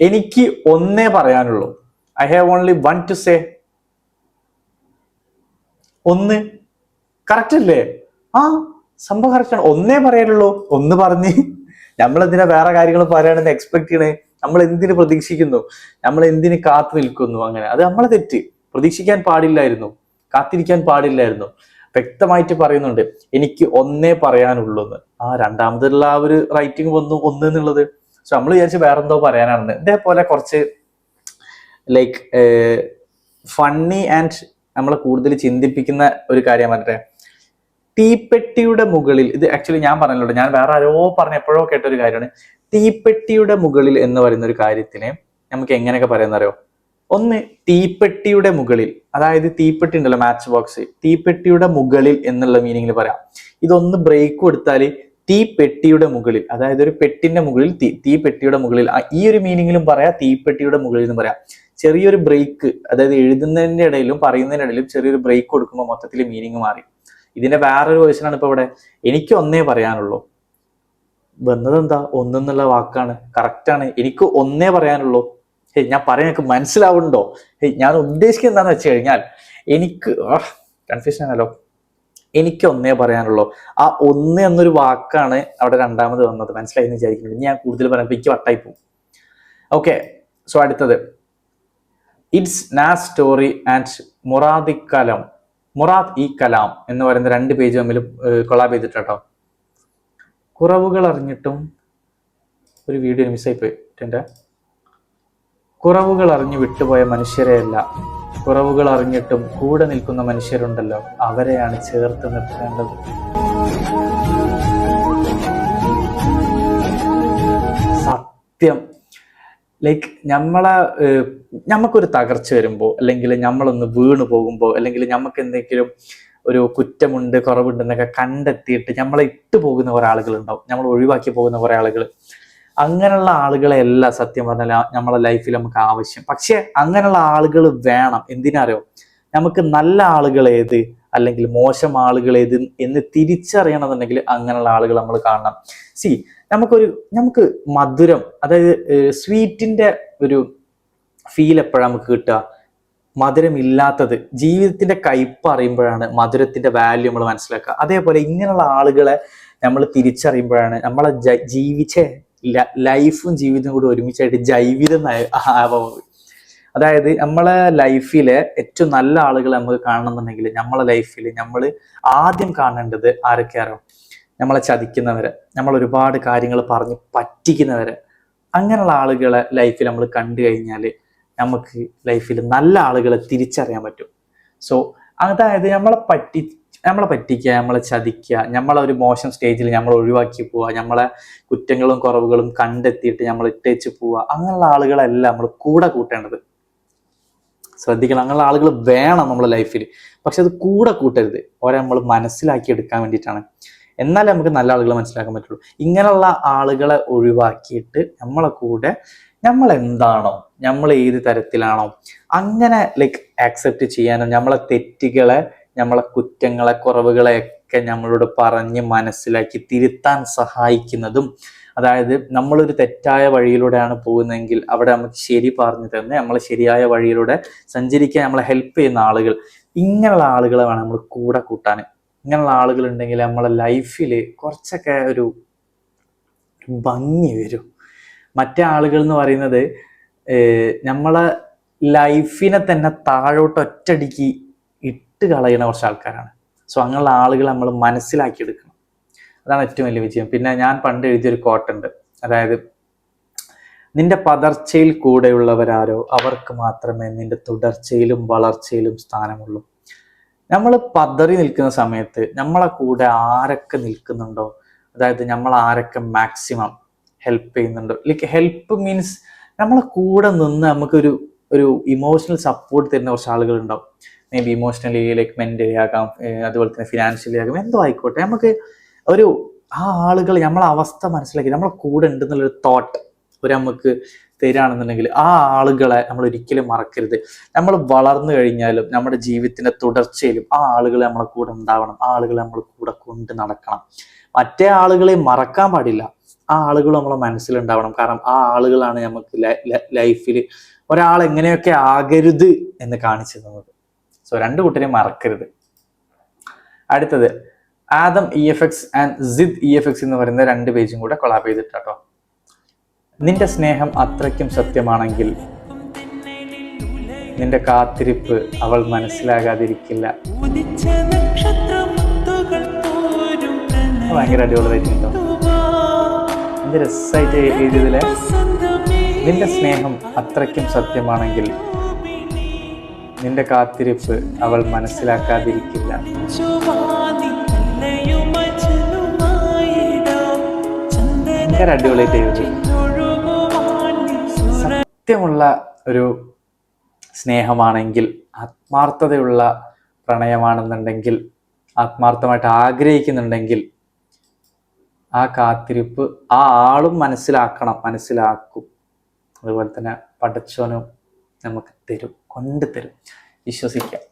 എനിക്ക് ഒന്നേ പറയാനുള്ളൂ. I have only one to say. ഒന്ന്. കറക്റ്റ് അല്ലേ? സംഭവം കറക്റ്റാണ്. ഒന്നേ പറയാനുള്ളൂ. ഒന്ന് പറഞ്ഞ് നമ്മളെന്തിനാ വേറെ കാര്യങ്ങൾ പറയാണെന്ന് എക്സ്പെക്ട് ചെയ്യണേ? നമ്മൾ എന്തിനു പ്രതീക്ഷിക്കുന്നു? നമ്മൾ എന്തിനു കാത്തു നിൽക്കുന്നു? അങ്ങനെ അത് നമ്മളെ തെറ്റ്. പ്രതീക്ഷിക്കാൻ പാടില്ലായിരുന്നു, കാത്തിരിക്കാൻ പാടില്ലായിരുന്നു. വ്യക്തമായിട്ട് പറയുന്നുണ്ട് എനിക്ക് ഒന്നേ പറയാനുള്ളൂ എന്ന്. രണ്ടാമതുള്ള ആ ഒരു റൈറ്റിംഗ് വന്നു ഒന്ന് എന്നുള്ളത്. സോ നമ്മൾ വിചാരിച്ച് വേറെന്തോ പറയാനാണെന്ന്. ഇതേപോലെ കുറച്ച് ലൈക്ക് ഫണ്ണി ആൻഡ് നമ്മളെ കൂടുതൽ ചിന്തിപ്പിക്കുന്ന ഒരു കാര്യം പറഞ്ഞിട്ട്, തീപ്പെട്ടിയുടെ മുകളിൽ, ഇത് ആക്ച്വലി ഞാൻ പറഞ്ഞല്ലോ, ഞാൻ വേറെ ആരോ എപ്പോഴോ കേട്ടൊരു കാര്യമാണ്. തീപ്പെട്ടിയുടെ മുകളിൽ എന്ന് പറയുന്ന ഒരു കാര്യത്തിനെ നമുക്ക് എങ്ങനെയൊക്കെ പറയാന്നറിയോ? ഒന്ന്, തീപ്പെട്ടിയുടെ മുകളിൽ, അതായത് തീപ്പെട്ടി ഉണ്ടല്ലോ, മാച്ച് ബോക്സ്, തീപ്പെട്ടിയുടെ മുകളിൽ എന്നുള്ള മീനിങ്ങിൽ പറയാം. ഇതൊന്ന് ബ്രേക്ക് കൊടുത്താൽ തീപ്പെട്ടിയുടെ മുകളിൽ, അതായത് ഒരു പെട്ടിന്റെ മുകളിൽ തീപ്പെട്ടിയുടെ മുകളിൽ, ഈ ഒരു മീനിങ്ങിലും പറയാം, തീപ്പെട്ടിയുടെ മുകളിൽ എന്ന് പറയാം. ചെറിയൊരു ബ്രേക്ക്, അതായത് എഴുതുന്നതിന്റെ ഇടയിലും പറയുന്നതിന്റെ ഇടയിലും ചെറിയൊരു ബ്രേക്ക് കൊടുക്കുമ്പോൾ മൊത്തത്തിൽ മീനിങ് മാറി. ഇതിന്റെ വേറൊരു വേർഷനാണ് ഇപ്പൊ ഇവിടെ. എനിക്ക് ഒന്നേ പറയാനുള്ളൂ. വന്നത് എന്താ? ഒന്നെന്നുള്ള വാക്കാണ്. കറക്റ്റാണ്. എനിക്ക് ഒന്നേ പറയാനുള്ളൂ. ഞാൻ പറയാൻ എനിക്ക് മനസ്സിലാവുന്നുണ്ടോ? ഞാൻ ഉദ്ദേശിക്കുന്നത് എന്താന്ന് വെച്ച് കഴിഞ്ഞാൽ, എനിക്ക് കൺഫ്യൂഷൻ ആണല്ലോ. എനിക്ക് ഒന്നേ പറയാനുള്ളൂ. ആ ഒന്ന് എന്നൊരു വാക്കാണ് അവിടെ രണ്ടാമത് വന്നത്. മനസ്സിലായി എന്ന് വിചാരിക്കുന്നത്. ഇനി ഞാൻ കൂടുതൽ പറയുമ്പോൾ എനിക്ക് വട്ടായി പോകും. ഓക്കെ, സോ അടുത്തത് ഇറ്റ്സ് നാസ് സ്റ്റോറി ആൻഡ് മുറാദ് ഇ കലാം എന്ന് പറയുന്ന 2 പേജ് തമ്മിൽ കൊളാബ് ചെയ്തിട്ടോ. കുറവുകൾ അറിഞ്ഞിട്ടും ഒരു വീഡിയോ മിസ്സായി പോയി. കുറവുകൾ അറിഞ്ഞു വിട്ടുപോയ മനുഷ്യരെയല്ല, കുറവുകൾ അറിഞ്ഞിട്ടും കൂടെ നിൽക്കുന്ന മനുഷ്യരുണ്ടല്ലോ, അവരെയാണ് ചേർത്ത് നിർത്തേണ്ടത്. സത്യം. ലൈക്ക് നമുക്കൊരു തകർച്ച വരുമ്പോൾ, അല്ലെങ്കിൽ നമ്മളൊന്ന് വീണു പോകുമ്പോൾ, അല്ലെങ്കിൽ നമുക്ക് എന്തെങ്കിലും ഒരു കുറ്റമുണ്ട്, കുറവുണ്ടെന്നൊക്കെ കണ്ടെത്തിയിട്ട് നമ്മളെ ഇട്ടു പോകുന്ന കുറെ ആളുകളുണ്ടാവും, നമ്മൾ ഒഴിവാക്കി പോകുന്ന കുറെ ആളുകൾ. അങ്ങനെയുള്ള ആളുകളെ അല്ല സത്യം പറഞ്ഞാൽ നമ്മളെ ലൈഫിൽ നമുക്ക് ആവശ്യം. പക്ഷെ അങ്ങനെയുള്ള ആളുകൾ വേണം. എന്തിനറിയോ? നമുക്ക് നല്ല ആളുകൾ ഏത് അല്ലെങ്കിൽ മോശം ആളുകൾ ഏത് എന്ന് തിരിച്ചറിയണമെന്നുണ്ടെങ്കിൽ അങ്ങനെയുള്ള ആളുകൾ നമ്മൾ കാണണം. നമുക്ക് മധുരം, അതായത് സ്വീറ്റിന്റെ ഒരു ഫീൽ എപ്പോഴാണ് നമുക്ക് കിട്ടുക? മധുരമില്ലാത്തത്, ജീവിതത്തിന്റെ കയ്പ് അറിയുമ്പോഴാണ് മധുരത്തിന്റെ വാല്യൂ നമ്മൾ മനസ്സിലാക്കുക. അതേപോലെ ഇങ്ങനെയുള്ള ആളുകളെ നമ്മൾ തിരിച്ചറിയുമ്പോഴാണ് നമ്മളെ ജീവിച്ച ലൈഫും ജീവിതവും കൂടി ഒരുമിച്ചായിട്ട് ജൈവിതം ആവുന്നത്. അതായത് നമ്മളെ ലൈഫിലെ ഏറ്റവും നല്ല ആളുകളെ നമുക്ക് കാണണമെന്നുണ്ടെങ്കിൽ നമ്മളെ ലൈഫിൽ നമ്മൾ ആദ്യം കാണേണ്ടത് ആരൊക്കെയാണോ? നമ്മളെ ചതിക്കുന്നവരെ, നമ്മൾ ഒരുപാട് കാര്യങ്ങൾ പറഞ്ഞ് പറ്റിക്കുന്നവരെ, അങ്ങനെയുള്ള ആളുകളെ ലൈഫിൽ നമ്മൾ കണ്ടു കഴിഞ്ഞാൽ നമുക്ക് ലൈഫിൽ നല്ല ആളുകളെ തിരിച്ചറിയാൻ പറ്റും. സോ അതായത് നമ്മളെ പറ്റിക്കുക, നമ്മളെ ചതിക്കുക, നമ്മളെ ഒരു മോശം സ്റ്റേജിൽ നമ്മൾ ഒഴിവാക്കി പോവുക, നമ്മളെ കുറ്റങ്ങളും കുറവുകളും കണ്ടെത്തിയിട്ട് നമ്മൾ ഇട്ടേച്ച് പോവുക, അങ്ങനെയുള്ള ആളുകളെല്ലാം നമ്മൾ കൂടെ കൂട്ടേണ്ടത്. ശ്രദ്ധിക്കണം, അങ്ങനെയുള്ള ആളുകൾ വേണം നമ്മുടെ ലൈഫിൽ. പക്ഷെ അത് കൂടെ കൂട്ടരുത്. ഓരെ നമ്മൾ മനസ്സിലാക്കി എടുക്കാൻ വേണ്ടിയിട്ടാണ്. എന്നാലേ നമുക്ക് നല്ല ആളുകളെ മനസ്സിലാക്കാൻ പറ്റുള്ളൂ. ഇങ്ങനെയുള്ള ആളുകളെ ഒഴിവാക്കിയിട്ട് നമ്മളെ കൂടെ നമ്മൾ എന്താണോ, നമ്മൾ ഏത് തരത്തിലാണോ അങ്ങനെ ആക്സെപ്റ്റ് ചെയ്യാനും നമ്മളെ തെറ്റുകളെ, നമ്മളെ കുറ്റങ്ങളെ, കുറവുകളെ ഒക്കെ നമ്മളോട് പറഞ്ഞ് മനസ്സിലാക്കി തിരുത്താൻ സഹായിക്കുന്നതും, അതായത് നമ്മളൊരു തെറ്റായ വഴിയിലൂടെയാണ് പോകുന്നതെങ്കിൽ അവിടെ നമുക്ക് ശരി പറഞ്ഞു തന്ന് നമ്മളെ ശരിയായ വഴിയിലൂടെ സഞ്ചരിക്കാൻ നമ്മളെ ഹെൽപ്പ് ചെയ്യുന്ന ആളുകൾ, ഇങ്ങനെയുള്ള ആളുകളെ വേണം നമ്മൾ കൂടെ കൂട്ടാൻ. ഇങ്ങനെയുള്ള ആളുകൾ ഉണ്ടെങ്കിൽ നമ്മളെ ലൈഫിൽ കുറച്ചൊക്കെ ഒരു ഭംഗി വരും. മറ്റേ ആളുകൾ എന്ന് പറയുന്നത് നമ്മളെ ലൈഫിനെ തന്നെ താഴോട്ട് ഒറ്റടിക്ക് ഇട്ട് കളയുന്ന കുറച്ച് ആൾക്കാരാണ്. സോ അങ്ങനെയുള്ള ആളുകൾ നമ്മൾ മനസ്സിലാക്കിയെടുക്കണം. അതാണ് ഏറ്റവും വലിയ വിജയം. പിന്നെ ഞാൻ പണ്ട് എഴുതിയൊരു കോട്ടുണ്ട്, അതായത് നിന്റെ പതർച്ചയിൽ കൂടെയുള്ളവരാരോ അവർക്ക് മാത്രമേ നിന്റെ തുടർച്ചയിലും വളർച്ചയിലും സ്ഥാനമുള്ളൂ. നമ്മൾ പതറി നിൽക്കുന്ന സമയത്ത് നമ്മളെ കൂടെ ആരൊക്കെ നിൽക്കുന്നുണ്ടോ, അതായത് നമ്മൾ ആരൊക്കെ മാക്സിമം ഹെൽപ്പ് ചെയ്യുന്നുണ്ടോ, ലൈക്ക് ഹെൽപ്പ് മീൻസ് നമ്മളെ കൂടെ നിന്ന് നമുക്കൊരു ഒരു ഇമോഷണൽ സപ്പോർട്ട് തരുന്ന കുറച്ച് ആളുകൾ ഉണ്ടാവും. May be emotionally, like mentally ആകാം, അതുപോലെ തന്നെ ഫിനാൻഷ്യലി ആകാം, എന്തോ ആയിക്കോട്ടെ. നമുക്ക് ഒരു ആ ആളുകൾ നമ്മളെ അവസ്ഥ മനസ്സിലാക്കി നമ്മളെ കൂടെ ഉണ്ടെന്നുള്ളൊരു തോട്ട് നമുക്ക് തരികയാണെന്നുണ്ടെങ്കിൽ ആ ആളുകളെ നമ്മൾ ഒരിക്കലും മറക്കരുത്. നമ്മൾ വളർന്നു കഴിഞ്ഞാലും നമ്മുടെ ജീവിതത്തിന്റെ തുടർച്ചയിലും ആ ആളുകൾ നമ്മളെ കൂടെ ഉണ്ടാവണം, ആ ആളുകളെ നമ്മൾ കൂടെ കൊണ്ട് നടക്കണം. മറ്റേ ആളുകളെ മറക്കാൻ പാടില്ല, ആ ആളുകൾ നമ്മളെ മനസ്സിലുണ്ടാവണം. കാരണം ആ ആളുകളാണ് നമുക്ക് ലൈഫിൽ ഒരാൾ എങ്ങനെയൊക്കെ ആകരുത് എന്ന് കാണിച്ചു തന്നത്. സോ രണ്ടു കൂട്ടരെയും മറക്കരുത്. അടുത്തത് Adam EFX and Sid EFX എന്ന് പറയുന്ന 2 പേജും കൂടെ കൊളാബ് ചെയ്തിട്ടോ. നിന്റെ സ്നേഹം അത്രയ്ക്കും സത്യമാണെങ്കിൽ നിന്റെ കാത്തിരിപ്പ് അവൾ മനസ്സിലാകാതിരിക്കില്ല. ഭയങ്കര അടിപൊളിയായിട്ടുണ്ടോ, എന്ത് രസമായിട്ട് എഴുതിയതിലെ. നിന്റെ സ്നേഹം അത്രയ്ക്കും സത്യമാണെങ്കിൽ നിന്റെ കാത്തിരിപ്പ് അവൾ മനസ്സിലാക്കാതിരിക്കില്ല. ഭയങ്കര അടിപൊളിയായിട്ട് എഴുതി. സത്യമുള്ള ഒരു സ്നേഹമാണെങ്കിൽ, ആത്മാർത്ഥതയുള്ള പ്രണയമാണെന്നുണ്ടെങ്കിൽ, ആത്മാർത്ഥമായിട്ട് ആഗ്രഹിക്കുന്നുണ്ടെങ്കിൽ ആ കാത്തിരിപ്പ് ആ ആളും മനസ്സിലാക്കും. അതുപോലെ തന്നെ പടച്ചോനും നമുക്ക് തരും, കൊണ്ടുതരും. വിശ്വസിക്കാം.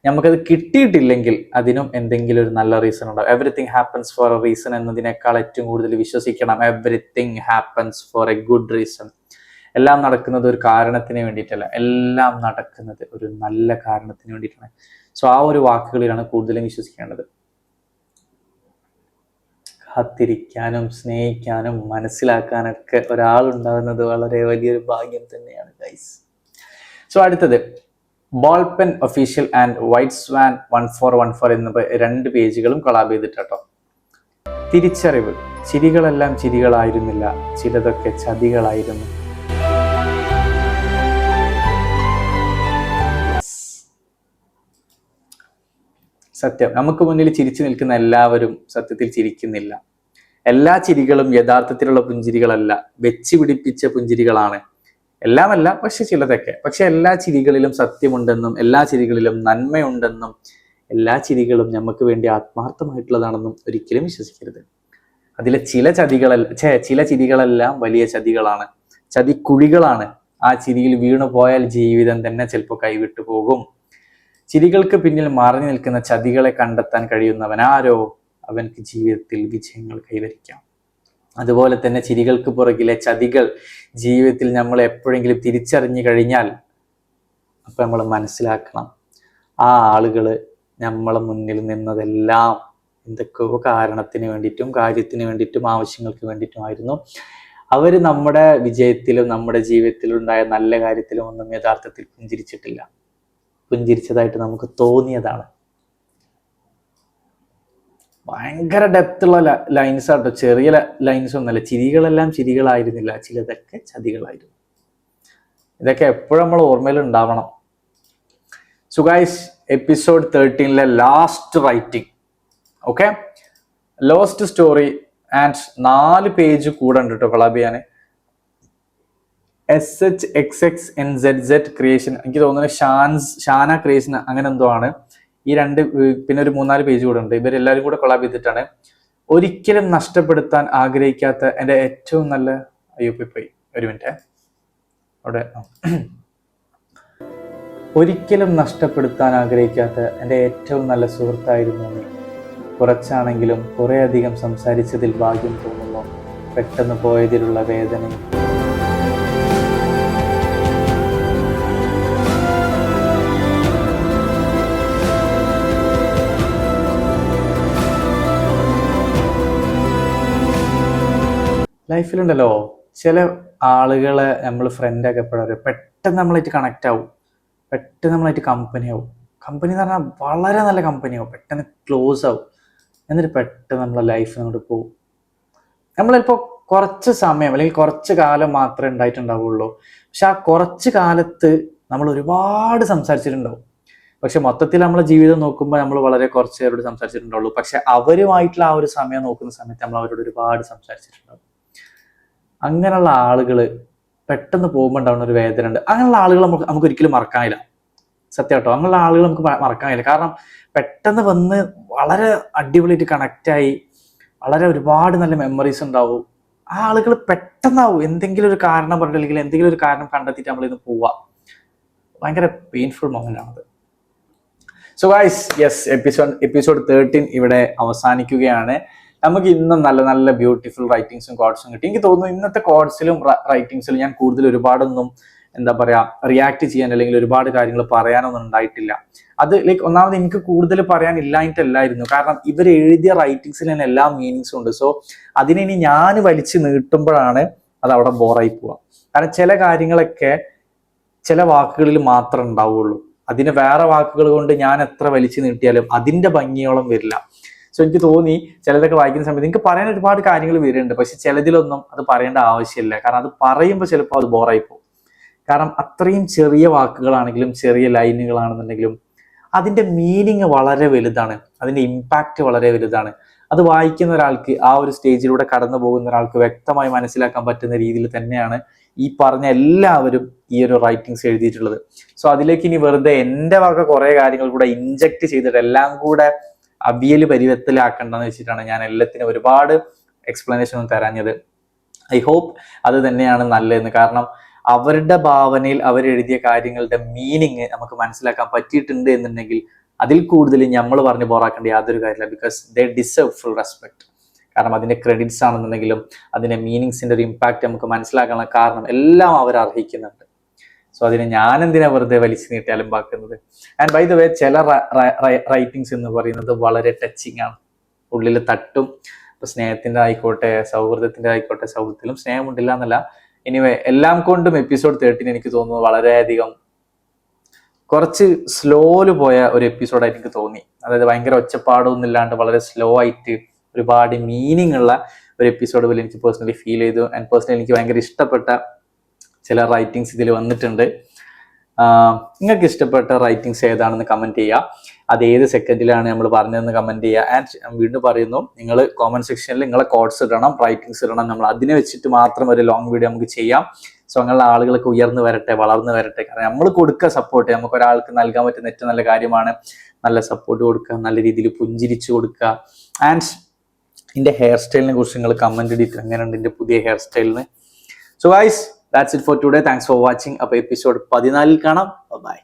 നമുക്കത് കിട്ടിയിട്ടില്ലെങ്കിൽ അതിനും എന്തെങ്കിലും ഒരു നല്ല റീസൺ ഉണ്ടാവും. Everything happens four A reason എന്നതിനേക്കാൾ ഏറ്റവും കൂടുതൽ വിശ്വസിക്കണം everything happens four A good reason. എല്ലാം നടക്കുന്നത് ഒരു കാരണത്തിന് വേണ്ടിയിട്ടല്ല, എല്ലാം നടക്കുന്നത് ഒരു നല്ല കാരണത്തിന് വേണ്ടിയിട്ടാണ്. സോ ആ ഒരു വാക്കുകളിലാണ് കൂടുതലും വിശ്വസിക്കേണ്ടത്. കാത്തിരിക്കാനും സ്നേഹിക്കാനും മനസ്സിലാക്കാനൊക്കെ ഒരാളുണ്ടാകുന്നത് വളരെ വലിയൊരു ഭാഗ്യം തന്നെയാണ് ഗൈസ്. സോ അടുത്തത് ball pen official and white swan 1414 എന്ന 2 പേജുകളും കൊളാബ് ചെയ്തിട്ടോ. തിരിച്ചറിവ്. ചിരികളെല്ലാം ചിരികളായിരുന്നില്ല, ചിലതൊക്കെ ചതികളായിരുന്നു. സത്യം, നമുക്ക് മുന്നിൽ ചിരിച്ചു നിൽക്കുന്ന എല്ലാവരും സത്യത്തിൽ ചിരിക്കുന്നില്ല. എല്ലാ ചിരികളും യഥാർത്ഥത്തിലുള്ള പുഞ്ചിരികളല്ല, വെച്ച് പിടിപ്പിച്ച പുഞ്ചിരികളാണ്. എല്ലാമല്ല, പക്ഷെ ചിലതൊക്കെ. പക്ഷെ എല്ലാ ചിരികളിലും സത്യമുണ്ടെന്നും എല്ലാ ചിരികളിലും നന്മയുണ്ടെന്നും എല്ലാ ചിരികളും നമുക്ക് വേണ്ടി ആത്മാർത്ഥമായിട്ടുള്ളതാണെന്നും ഒരിക്കലും വിശ്വസിക്കരുത്. അതിലെ ചില ചിരികളെല്ലാം വലിയ ചതികളാണ്, ചതിക്കുഴികളാണ്. ആ ചിരിയിൽ വീണു പോയാൽ ജീവിതം തന്നെ ചിലപ്പോൾ കൈവിട്ടു പോകും. ചിരികൾക്ക് പിന്നിൽ മറഞ്ഞു നിൽക്കുന്ന ചതികളെ കണ്ടെത്താൻ കഴിയുന്നവനാരോ അവൻക്ക് ജീവിതത്തിൽ വിജയങ്ങൾ കൈവരിക്കാം. അതുപോലെ തന്നെ ചിരികൾക്ക് പുറകിലെ ചതികൾ ജീവിതത്തിൽ നമ്മൾ എപ്പോഴെങ്കിലും തിരിച്ചറിഞ്ഞു കഴിഞ്ഞാൽ അപ്പൊ നമ്മൾ മനസ്സിലാക്കണം, ആ ആളുകള് നമ്മളെ മുന്നിൽ നിന്നതെല്ലാം എന്തൊക്കെയോ കാരണത്തിന് വേണ്ടിയിട്ടും കാര്യത്തിന് വേണ്ടിയിട്ടും ആവശ്യങ്ങൾക്ക് വേണ്ടിയിട്ടുമായിരുന്നു. അവര് നമ്മുടെ വിജയത്തിലും നമ്മുടെ ജീവിതത്തിലും ഉണ്ടായ നല്ല കാര്യത്തിലും ഒന്നും യഥാർത്ഥത്തിൽ പുഞ്ചിരിച്ചിട്ടില്ല. പുഞ്ചിരിച്ചതായിട്ട് നമുക്ക് തോന്നിയതാണ്. ഭയങ്കര ഡെപ്തുള്ള ലൈൻസ് ആട്ടോ, ചെറിയ ലൈൻസ് ഒന്നല്ല. ചിരികളെല്ലാം ചിരികളായിരുന്നില്ല, ചിലതൊക്കെ ചതികളായിരുന്നു. ഇതൊക്കെ എപ്പോഴും നമ്മൾ ഓർമ്മയിൽ ഉണ്ടാവണം. So guys, episode 13 last writing. Okay, lost story and 4 page കൂടെ ഉണ്ട് കേട്ടോ കൊളാബ് ചെയ്യാൻ. SHXXNZZ ക്രിയേഷൻ, എനിക്ക് തോന്നുന്നത് ഷാന ക്രിയേഷൻ അങ്ങനെ എന്തോ ആണ്. ഈ 2 പിന്നെ ഒരു 3-4 പേജ് കൂടെ ഉണ്ട്. ഇവരെല്ലാവരും കൂടെ കൊളാബ് ചെയ്തിട്ടാണ്. ഒരിക്കലും നഷ്ടപ്പെടുത്താൻ ആഗ്രഹിക്കാത്ത എൻ്റെ ഏറ്റവും നല്ല പോയി ഒരു മിനിറ്റ് അവിടെ. ഒരിക്കലും നഷ്ടപ്പെടുത്താൻ ആഗ്രഹിക്കാത്ത എൻ്റെ ഏറ്റവും നല്ല സുഹൃത്തായിരുന്നു നീ. കുറച്ചാണെങ്കിലും കുറെ അധികം സംസാരിച്ചതിൽ ഭാഗ്യം തോന്നുന്നു, പെട്ടെന്ന് പോയതിലുള്ള വേദനയും. ലൈഫിലുണ്ടല്ലോ ചില ആളുകളെ നമ്മൾ ഫ്രണ്ടൊക്കെ എപ്പോഴും പെട്ടെന്ന് നമ്മളായിട്ട് കണക്റ്റ് ആവും, പെട്ടെന്ന് നമ്മളായിട്ട് കമ്പനി ആവും. കമ്പനി എന്ന് പറഞ്ഞാൽ വളരെ നല്ല കമ്പനി ആവും, പെട്ടെന്ന് ക്ലോസ് ആവും. എന്നിട്ട് പെട്ടെന്ന് നമ്മളെ ലൈഫ് അങ്ങോട്ട് പോകും. നമ്മൾ ചിലപ്പോൾ കുറച്ച് സമയം അല്ലെങ്കിൽ കുറച്ച് കാലം മാത്രമേ ഉണ്ടായിട്ടുണ്ടാവുള്ളൂ. പക്ഷെ ആ കുറച്ച് കാലത്ത് നമ്മൾ ഒരുപാട് സംസാരിച്ചിട്ടുണ്ടാവും. പക്ഷെ മൊത്തത്തിൽ നമ്മളെ ജീവിതം നോക്കുമ്പോൾ നമ്മൾ വളരെ കുറച്ച് പേരോട് സംസാരിച്ചിട്ടുണ്ടാവുള്ളൂ. പക്ഷെ അവരുമായിട്ടുള്ള ആ ഒരു സമയം നോക്കുന്ന സമയത്ത് നമ്മൾ അവരോട് ഒരുപാട് സംസാരിച്ചിട്ടുണ്ടാവും. അങ്ങനെയുള്ള ആളുകൾ പെട്ടെന്ന് പോകുമ്പോൾ ഉണ്ടാവുന്ന ഒരു വേദന ഉണ്ട്. അങ്ങനെയുള്ള ആളുകൾ നമുക്ക് ഒരിക്കലും മറക്കാനില്ല. സത്യം കേട്ടോ, അങ്ങനെയുള്ള ആളുകൾ നമുക്ക് മറക്കാനില്ല. കാരണം പെട്ടെന്ന് വന്ന് വളരെ അടിപൊളിയായിട്ട് കണക്റ്റായി വളരെ ഒരുപാട് നല്ല മെമ്മറീസ് ഉണ്ടാവും. ആ ആളുകൾ പെട്ടെന്നാവും എന്തെങ്കിലും ഒരു കാരണം പറഞ്ഞില്ലെങ്കിൽ എന്തെങ്കിലും ഒരു കാരണം കണ്ടെത്തിയിട്ട് നമ്മളിന്ന് പോവുക. ഭയങ്കര പെയിൻഫുൾ മൊമെന്റ് ആണത്. സോ ഗൈസ്, യെസ്, എപ്പിസോഡ് 13 ഇവിടെ അവസാനിക്കുകയാണ്. നമുക്ക് ഇന്നും നല്ല നല്ല ബ്യൂട്ടിഫുൾ റൈറ്റിംഗ്സും കോഡ്സും കിട്ടി. എനിക്ക് തോന്നുന്നു ഇന്നത്തെ കോഡ്സിലും റൈറ്റിംഗ്സിലും ഞാൻ കൂടുതൽ ഒരുപാടൊന്നും എന്താ പറയാ റിയാക്ട് ചെയ്യാൻ അല്ലെങ്കിൽ ഒരുപാട് കാര്യങ്ങൾ പറയാനൊന്നും ഉണ്ടായിട്ടില്ല. അത് ഒന്നാമത് എനിക്ക് കൂടുതൽ പറയാൻ ഇല്ലായിട്ടല്ലായിരുന്നു. കാരണം ഇവർ എഴുതിയ റൈറ്റിംഗ്സിൽ തന്നെ എല്ലാ മീനിങ്സും ഉണ്ട്. സോ അതിനി ഞാൻ വലിച്ചു നീട്ടുമ്പോഴാണ് അത് അവിടെ ബോറായി പോവുക. കാരണം ചില കാര്യങ്ങളൊക്കെ ചില വാക്കുകളിൽ മാത്രമേ ഉണ്ടാവുള്ളൂ. അതിന് വേറെ വാക്കുകൾ കൊണ്ട് ഞാൻ എത്ര വലിച്ചു നീട്ടിയാലും അതിന്റെ ഭംഗിയോളം വരില്ല. സോ എനിക്ക് തോന്നി ചിലതൊക്കെ വായിക്കുന്ന സമയത്ത് എനിക്ക് പറയാൻ ഒരുപാട് കാര്യങ്ങൾ വരുന്നുണ്ട്. പക്ഷെ ചിലതിലൊന്നും അത് പറയേണ്ട ആവശ്യമില്ല. കാരണം അത് പറയുമ്പോൾ ചിലപ്പോൾ അത് ബോറായി പോകും. കാരണം അത്രയും ചെറിയ വാക്കുകളാണെങ്കിലും ചെറിയ ലൈനുകളാണെന്നുണ്ടെങ്കിലും അതിന്റെ മീനിങ് വളരെ വലുതാണ്, അതിന്റെ ഇമ്പാക്റ്റ് വളരെ വലുതാണ്. അത് വായിക്കുന്ന ഒരാൾക്ക്, ആ ഒരു സ്റ്റേജിലൂടെ കടന്നു പോകുന്ന ഒരാൾക്ക് വ്യക്തമായി മനസ്സിലാക്കാൻ പറ്റുന്ന രീതിയിൽ തന്നെയാണ് ഈ പറഞ്ഞ എല്ലാവരും ഈ ഒരു റൈറ്റിംഗ്സ് എഴുതിയിട്ടുള്ളത്. സോ അതിലേക്ക് ഇനി വെറുതെ എൻ്റെ വക കുറെ കാര്യങ്ങൾ കൂടെ ഇൻജക്ട് ചെയ്തിട്ട് എല്ലാം കൂടെ അവിയല് പരിവത്തിലാക്കണ്ടെന്ന് വെച്ചിട്ടാണ് ഞാൻ എല്ലാത്തിനും ഒരുപാട് എക്സ്പ്ലനേഷൻ ഒന്നും തരാഞ്ഞത്. ഐ ഹോപ്പ് അത് തന്നെയാണ് നല്ലതെന്ന്. കാരണം അവരുടെ ഭാവനയിൽ അവരെഴുതിയ കാര്യങ്ങളുടെ മീനിങ് നമുക്ക് മനസ്സിലാക്കാൻ പറ്റിയിട്ടുണ്ട് എന്നുണ്ടെങ്കിൽ അതിൽ കൂടുതൽ നമ്മൾ പറഞ്ഞ് ബോറാക്കേണ്ട യാതൊരു കാര്യമില്ല. Because they deserve full respect. കാരണം അതിന്റെ ക്രെഡിറ്റ്സ് ആണെന്നുണ്ടെങ്കിലും അതിന്റെ മീനിങ്സിന്റെ ഒരു ഇമ്പാക്ട് നമുക്ക് മനസ്സിലാക്കാനുള്ള കാരണം എല്ലാം അവർ അർഹിക്കുന്നുണ്ട്. സോ അതിന് ഞാൻ എന്തിനാ വെറുതെ വലിച്ചു നീട്ടിയാലും ബാക്കുന്നത്. ആൻഡ് ബൈ ദ വേ, ചില റൈറ്റിംഗ്സ് എന്ന് പറയുന്നത് വളരെ ടച്ചിങ് ആണ്, ഉള്ളിൽ തട്ടും. ഇപ്പൊ സ്നേഹത്തിന്റെ ആയിക്കോട്ടെ, സൗഹൃദത്തിന്റെ ആയിക്കോട്ടെ, സൗഹൃദത്തിലും സ്നേഹമുണ്ടില്ല എന്നല്ല. എനിവേ, എല്ലാം കൊണ്ടും എപ്പിസോഡ് 13 എനിക്ക് തോന്നുന്നു വളരെയധികം കുറച്ച് സ്ലോയില് പോയ ഒരു എപ്പിസോഡായിട്ട് എനിക്ക് തോന്നി. അതായത് ഭയങ്കര ഒച്ചപ്പാടൊന്നും ഇല്ലാണ്ട് വളരെ സ്ലോ ആയിട്ട് ഒരുപാട് മീനിങ് ഉള്ള ഒരു എപ്പിസോഡ് പോലെ എനിക്ക് പേഴ്സണലി ഫീൽ ചെയ്തു. ആൻഡ് പേഴ്സണലി എനിക്ക് ഭയങ്കര ഇഷ്ടപ്പെട്ട ചില റൈറ്റിംഗ്സ് ഇതിൽ വന്നിട്ടുണ്ട്. നിങ്ങൾക്ക് ഇഷ്ടപ്പെട്ട റൈറ്റിംഗ്സ് ഏതാണെന്ന് കമന്റ് ചെയ്യുക. അത് ഏത് സെക്കൻഡിലാണ് നമ്മൾ പറഞ്ഞതെന്ന് കമന്റ് ചെയ്യുക. ആൻഡ് വീണ്ടും പറയുന്നു, നിങ്ങൾ കോമന്റ് സെക്ഷനിൽ നിങ്ങളെ കോഡ്സ് ഇടണം, റൈറ്റിംഗ്സ് ഇടണം. നമ്മൾ അതിനെ വെച്ചിട്ട് മാത്രം ഒരു ലോങ് വീഡിയോ നമുക്ക് ചെയ്യാം. സോ അങ്ങനെയുള്ള ആളുകളൊക്കെ ഉയർന്നു വരട്ടെ, വളർന്നു വരട്ടെ. കാരണം നമ്മൾ കൊടുക്കുക സപ്പോർട്ട്, നമുക്ക് ഒരാൾക്ക് നൽകാൻ പറ്റുന്ന ഏറ്റവും നല്ല കാര്യമാണ് നല്ല സപ്പോർട്ട് കൊടുക്കുക, നല്ല രീതിയിൽ പുഞ്ചിരിച്ചു കൊടുക്കുക. ആൻഡ് എൻ്റെ ഹെയർ സ്റ്റൈലിനെ കുറിച്ച് നിങ്ങൾ കമന്റ് ഇട്ടിട്ട് എങ്ങനെയുണ്ട് എൻ്റെ പുതിയ ഹെയർ സ്റ്റൈലിന്. So guys, that's it for today. Thanks for watching. അപ്പോൾ എപ്പിസോഡ് 14 കാണാം. ബൈ.